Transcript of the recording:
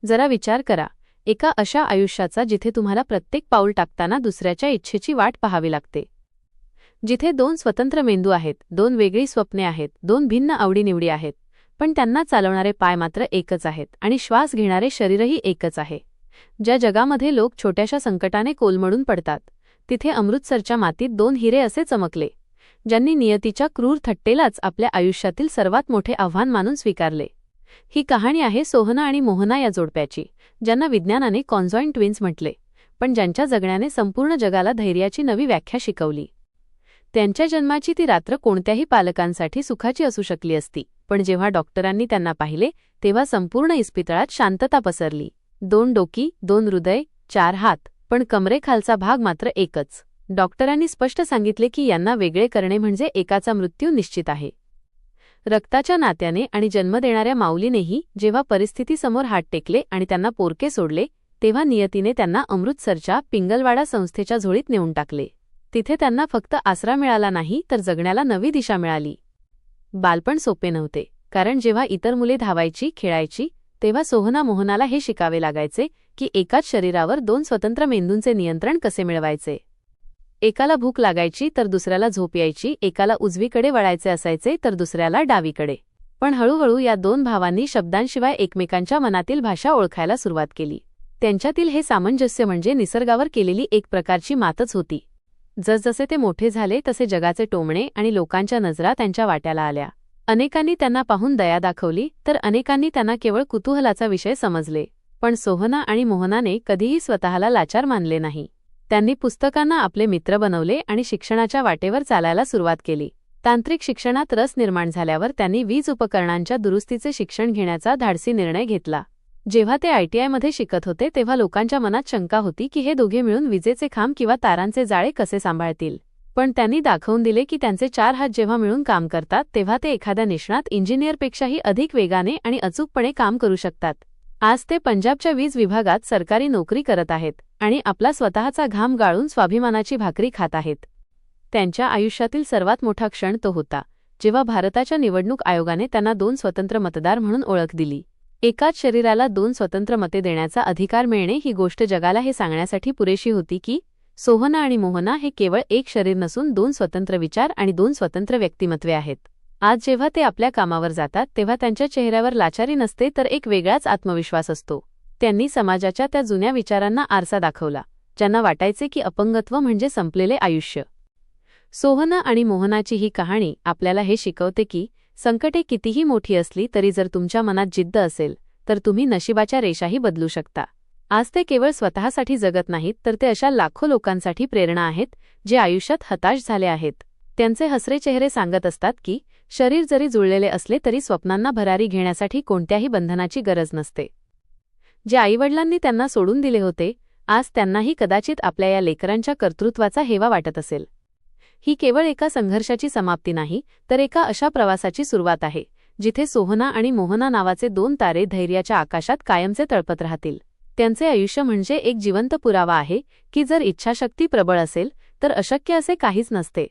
जरा विचार करा, एका अशा आयुष्याचा जिथे तुम्हाला प्रत्येक पाऊल टाकताना दुसऱ्याच्या इच्छेची वाट पाहावी लागते, जिथे दोन स्वतंत्र मेंदू आहेत, दोन वेगळी स्वप्ने आहेत, दोन भिन्न आवडीनिवडी आहेत, पण त्यांना चालवणारे पाय मात्र एकच आहेत आणि श्वास घेणारे शरीरही एकच आहे. ज्या जगामध्ये लोक छोट्याशा संकटाने कोलमडून पडतात, तिथे अमृतसरच्या मातीत दोन हिरे असे चमकले, ज्यांनी नियतीच्या क्रूर थट्टेलाच आपल्या आयुष्यातील सर्वात मोठे आव्हान मानून स्वीकारले. ही कहाणी आहे सोहना आणि मोहना या जोडप्याची, ज्यांना विज्ञानाने कॉन्जॉइंट ट्विन्स म्हटले, पण ज्यांच्या जगण्याने संपूर्ण जगाला धैर्याची नवी व्याख्या शिकवली. त्यांच्या जन्माची ती रात्र कोणत्याही पालकांसाठी सुखाची असू शकली असती, पण जेव्हा डॉक्टरांनी त्यांना पाहिले तेव्हा संपूर्ण इस्पितळात शांतता पसरली. 2 डोकी, 2 हृदय, 4 हात, पण कमरेखालचा भाग मात्र एकच. डॉक्टरांनी स्पष्ट सांगितले की यांना वेगळे करणे म्हणजे एकाचा मृत्यू निश्चित आहे. रक्ताच्या नात्याने आणि जन्म देणाऱ्या माऊलीनेही जेव्हा परिस्थितीसमोर हात टेकले आणि त्यांना पोरके सोडले, तेव्हा नियतीने त्यांना अमृतसरच्या पिंगलवाडा संस्थेच्या झोळीत नेऊन टाकले. तिथे त्यांना फक्त आसरा मिळाला नाही, तर जगण्याला नवी दिशा मिळाली. बालपण सोपे नव्हते, कारण जेव्हा इतर मुले धावायची, खेळायची, तेव्हा सोहना मोहनाला हे शिकावे लागायचे की एकाच शरीरावर 2 स्वतंत्र मेंदूंचे नियंत्रण कसे मिळवायचे. एकाला भूक लागायची तर दुसऱ्याला झोप यायची, एकाला उजवीकडे वळायचे असायचे तर दुसऱ्याला डावीकडे. पण हळूहळू या 2 भावांनी शब्दांशिवाय एकमेकांच्या मनातील भाषा ओळखायला सुरुवात केली. त्यांच्यातील हे सामंजस्य म्हणजे निसर्गावर केलेली एक प्रकारची मातच होती. जसजसे ते मोठे झाले तसे जगाचे टोमणे आणि लोकांच्या नजरा त्यांच्या वाट्याला आल्या. अनेकांनी त्यांना पाहून दया दाखवली, तर अनेकांनी त्यांना केवळ कुतूहलाचा विषय समजले. पण सोहना आणि मोहनाने कधीही स्वतःला लाचार मानले नाही. त्यांनी पुस्तकांना आपले मित्र बनवले आणि शिक्षणाच्या वाटेवर चालायला सुरुवात केली. तांत्रिक शिक्षणात रस निर्माण झाल्यावर त्यांनी वीज उपकरणांच्या दुरुस्तीचे शिक्षण घेण्याचा धाडसी निर्णय घेतला. जेव्हा ते ITIमध्ये शिकत होते तेव्हा लोकांच्या मनात शंका होती की हे दोघे मिळून विजेचे खांब किंवा तारांचे जाळे कसे सांभाळतील. पण त्यांनी दाखवून दिले की त्यांचे 4 हात जेव्हा मिळून काम करतात तेव्हा ते एखाद्या निष्णात इंजिनियरपेक्षाही अधिक वेगाने आणि अचूकपणे काम करू शकतात. आज ते पंजाबच्या वीज विभागात सरकारी नोकरी करत आहेत आणि आपला स्वतःचा घाम गाळून स्वाभिमानाची भाकरी खात आहेत. त्यांच्या आयुष्यातील सर्वात मोठा क्षण तो होता जेव्हा भारताच्या निवडणूक आयोगाने त्यांना 2 स्वतंत्र मतदार म्हणून ओळख दिली. एकाच शरीराला 2 स्वतंत्र मते देण्याचा अधिकार मिळणे ही गोष्ट जगाला हे सांगण्यासाठी पुरेशी होती की सोहना आणि मोहना हे केवळ एक शरीर नसून 2 स्वतंत्र विचार आणि 2 स्वतंत्र व्यक्तिमत्वे आहेत. आज जेव्हा ते आपल्या कामावर जातात तेव्हा त्यांच्या चेहऱ्यावर लाचारी नसते, तर एक वेगळाच आत्मविश्वास असतो. त्यांनी समाजाच्या त्या जुन्या विचारांना आरसा दाखवला, ज्यांना वाटायचे की अपंगत्व म्हणजे संपलेले आयुष्य. सोहना आणि मोहनाची ही कहाणी आपल्याला हे शिकवते की संकटे कितीही मोठी असली तरी जर तुमच्या मनात जिद्द असेल तर तुम्ही नशिबाच्या रेषाही बदलू शकता. आज ते केवळ स्वतःसाठी जगत नाहीत, तर ते अशा लाखो लोकांसाठी प्रेरणा आहेत जे आयुष्यात हताश झाले आहेत. त्यांचे हसरे चेहरे सांगत असतात की शरीर जरी जुळलेले असले तरी स्वप्नांना भरारी घेण्यासाठी कोणत्याही बंधनाची गरज नसते. जे आईवडिलांनी त्यांना सोडून दिले होते, आज त्यांनाही कदाचित आपल्या या लेकरांच्या कर्तृत्वाचा हेवा वाटत असेल. ही केवळ एका संघर्षाची समाप्ती नाही, तर एका अशा प्रवासाची सुरुवात आहे जिथे सोहना आणि मोहना नावाचे 2 तारे धैर्याच्या आकाशात कायमचे तळपत राहतील. त्यांचे आयुष्य म्हणजे एक जिवंत पुरावा आहे की जर इच्छाशक्ती प्रबळ असेल तर अशक्य असे काहीच नसते.